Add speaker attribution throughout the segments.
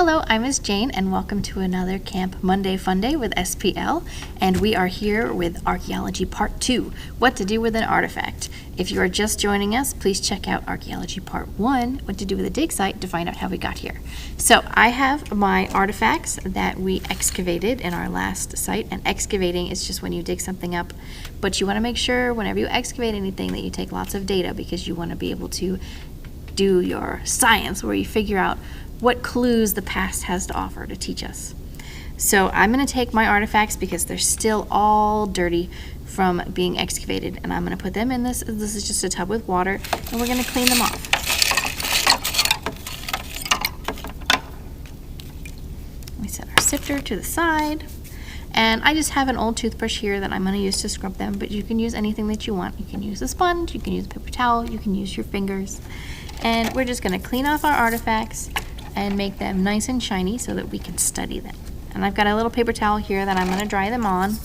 Speaker 1: Hello, I'm Ms. Jane, and welcome to another Camp Monday Funday with SPL, and we are here with Archaeology Part 2, What to Do with an Artifact. If you are just joining us, please check out Archaeology Part 1, What to Do with a Dig Site, to find out how we got here. So I have my artifacts that we excavated in our last site, and excavating is just when you dig something up, but you want to make sure whenever you excavate anything that you take lots of data, because you want to be able to do your science where you figure out what clues the past has to offer to teach us. So I'm going to take my artifacts because they're still all dirty from being excavated, and I'm going to put them in this. This is just a tub with water, and we're going to clean them off. We set our sifter to the side, and I just have an old toothbrush here that I'm going to use to scrub them, but you can use anything that you want. You can use a sponge, you can use a paper towel, you can use your fingers, and we're just going to clean off our artifacts and make them nice and shiny so that we can study them. And I've got a little paper towel here that I'm going to dry them on.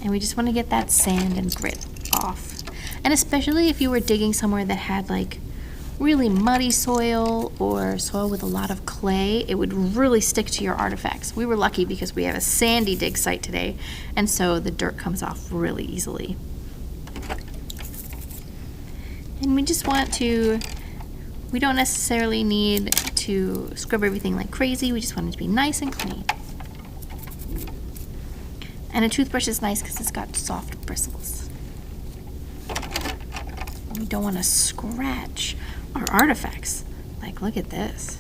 Speaker 1: And we just want to get that sand and grit off. And especially if you were digging somewhere that had like really muddy soil or soil with a lot of clay, it would really stick to your artifacts. We were lucky because we have a sandy dig site today, and so the dirt comes off really easily. And we just want to, we don't necessarily need to scrub everything like crazy. We just want it to be nice and clean. And a toothbrush is nice because it's got soft bristles. We don't want to scratch our artifacts. Like, look at this.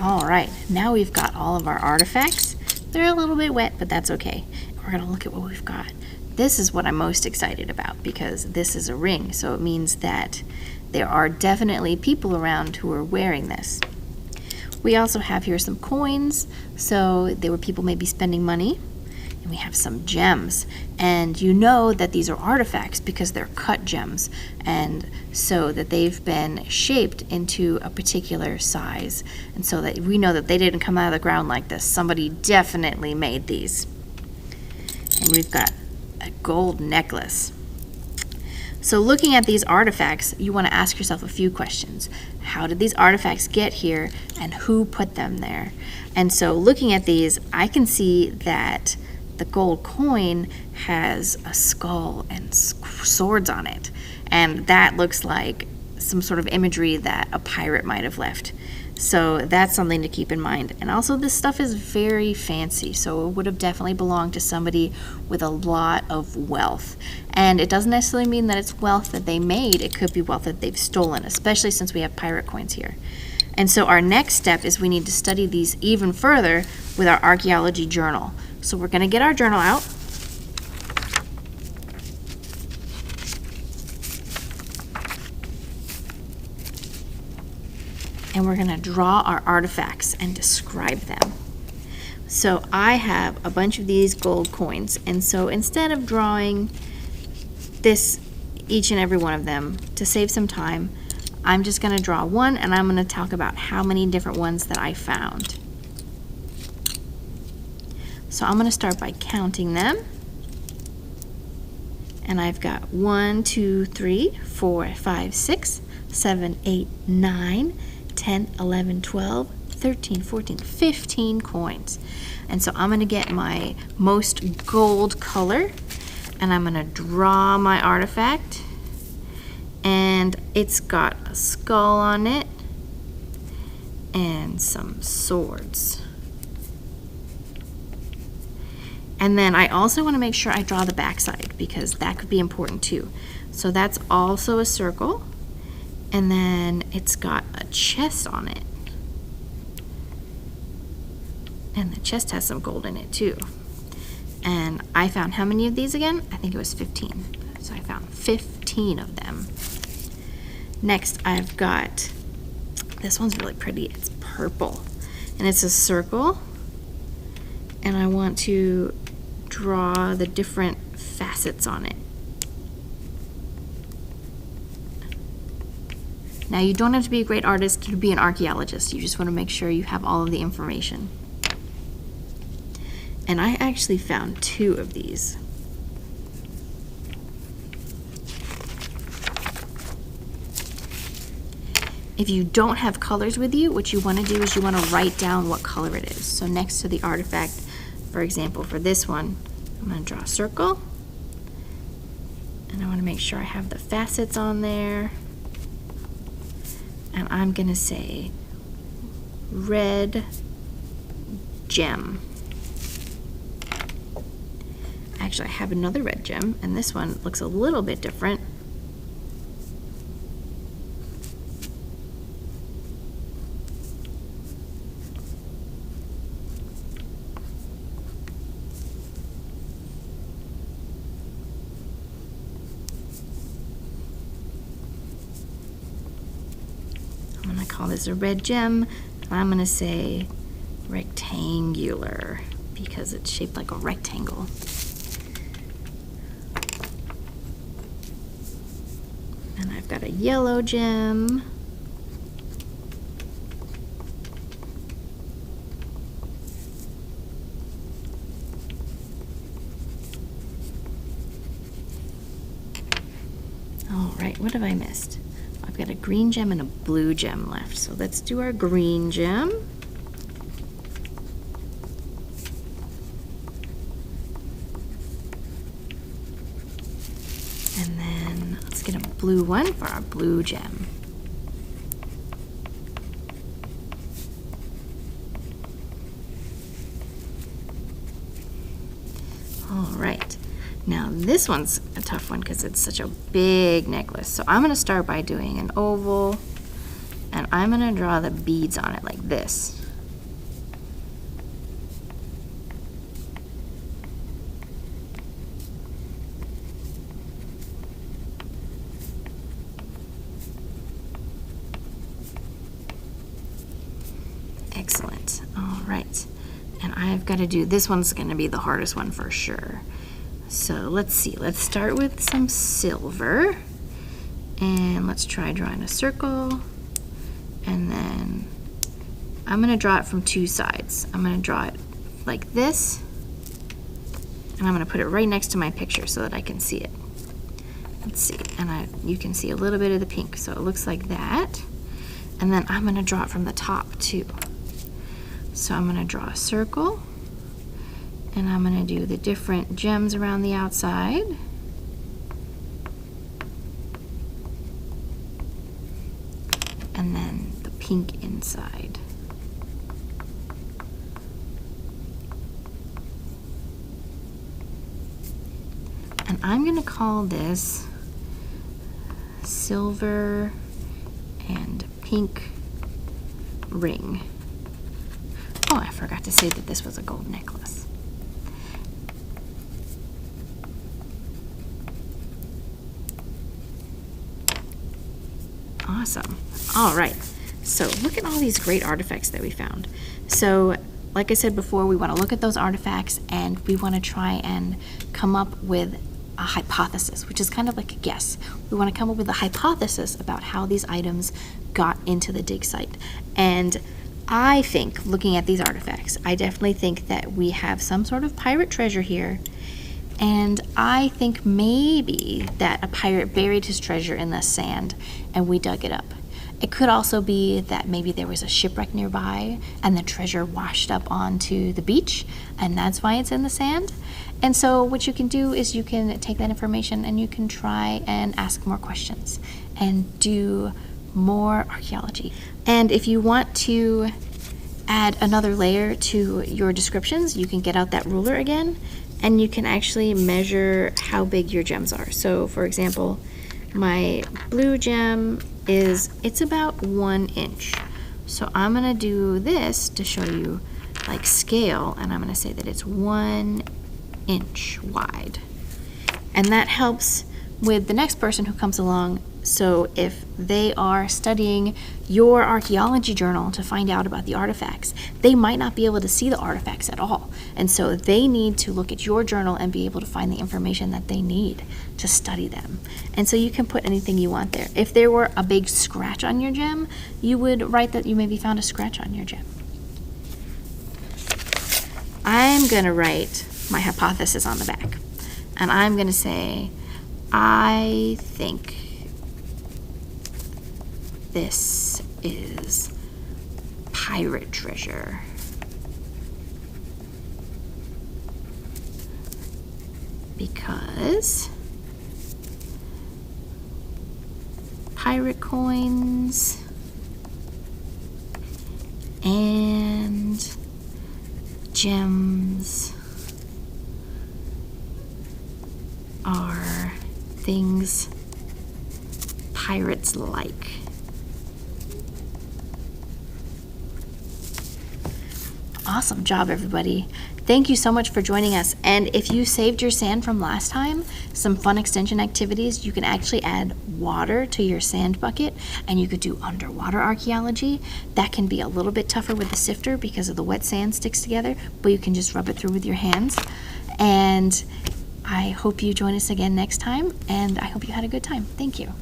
Speaker 1: All right, now we've got all of our artifacts. They're a little bit wet, but that's okay. We're gonna look at what we've got. This is what I'm most excited about because this is a ring, so it means that there are definitely people around who are wearing this. We also have here some coins, so there were people maybe spending money. And we have some gems, and you know that these are artifacts because they're cut gems, and so that they've been shaped into a particular size, and so that we know that they didn't come out of the ground like this. Somebody definitely made these. And we've got a gold necklace. So looking at these artifacts, you want to ask yourself a few questions. How did these artifacts get here, and who put them there? And so looking at these, I can see that the gold coin has a skull and swords on it, and that looks like some sort of imagery that a pirate might have left. So that's something to keep in mind. And also, this stuff is very fancy, so it would have definitely belonged to somebody with a lot of wealth. And it doesn't necessarily mean that it's wealth that they made. It could be wealth that they've stolen, especially since we have pirate coins here. And so our next step is we need to study these even further with our archaeology journal. So we're going to get our journal out. And we're going to draw our artifacts and describe them. So I have a bunch of these gold coins, and so instead of drawing this, each and every one of them, to save some time, I'm just going to draw one, and I'm going to talk about how many different ones that I found. So I'm going to start by counting them. And I've got 1, 2, 3, 4, 5, 6, 7, 8, 9, 10, 11, 12, 13, 14, 15 coins. And so I'm going to get my most gold color, and I'm going to draw my artifact. And it's got a skull on it and some swords. And then I also want to make sure I draw the backside because that could be important too. So that's also a circle, and then it's got a chest on it. And the chest has some gold in it too. And I found how many of these again? I think it was 15. So I found 15 of them. Next I've got, this one's really pretty, it's purple. And it's a circle. And I want to draw the different facets on it. Now, you don't have to be a great artist to be an archaeologist. You just want to make sure you have all of the information. And I actually found 2 of these. If you don't have colors with you, what you want to do is you want to write down what color it is. So next to the artifact, for example, for this one, I'm going to draw a circle. And I want to make sure I have the facets on there. And I'm going to say red gem. Actually, I have another red gem, and this one looks a little bit different. I'm going to call this a red gem, and I'm going to say rectangular because it's shaped like a rectangle. And I've got a yellow gem. All right, what have I missed? I've got a green gem and a blue gem left. So let's do our green gem. And then let's get a blue one for our blue gem. All right. Now this one's a tough one because it's such a big necklace. So I'm going to start by doing an oval, and I'm going to draw the beads on it like this. Excellent. All right. And I've got to do, this one's going to be the hardest one for sure. So let's see, let's start with some silver, and let's try drawing a circle, and then I'm going to draw it from 2 sides. I'm going to draw it like this, and I'm going to put it right next to my picture so that I can see it. Let's see, and you can see a little bit of the pink, so it looks like that. And then I'm going to draw it from the top too. So I'm going to draw a circle, and I'm going to do the different gems around the outside. And then the pink inside. And I'm going to call this silver and pink ring. Oh, I forgot to say that this was a gold necklace. Awesome. All right. So look at all these great artifacts that we found. So like I said before, we want to look at those artifacts and we want to try and come up with a hypothesis, which is kind of like a guess. We want to come up with a hypothesis about how these items got into the dig site. And I think, looking at these artifacts, I definitely think that we have some sort of pirate treasure here. And I think maybe that a pirate buried his treasure in the sand and we dug it up. It could also be that maybe there was a shipwreck nearby and the treasure washed up onto the beach, and that's why it's in the sand. And so what you can do is you can take that information and you can try and ask more questions and do more archaeology. And if you want to add another layer to your descriptions, you can get out that ruler again and you can actually measure how big your gems are. So for example, my blue gem it's about 1 inch. So I'm gonna do this to show you like scale, and I'm gonna say that it's 1 inch wide. And that helps with the next person who comes along. So if they are studying your archaeology journal to find out about the artifacts, they might not be able to see the artifacts at all. And so they need to look at your journal and be able to find the information that they need to study them. And so you can put anything you want there. If there were a big scratch on your gem, you would write that you maybe found a scratch on your gem. I'm going to write my hypothesis on the back. And I'm going to say, I think this is pirate treasure. Because pirate coins and gems are things pirates like. Awesome job, everybody. Thank you so much for joining us. And if you saved your sand from last time, some fun extension activities, you can actually add water to your sand bucket, and you could do underwater archaeology. That can be a little bit tougher with the sifter because of the wet sand sticks together, but you can just rub it through with your hands. And I hope you join us again next time, and I hope you had a good time. Thank you.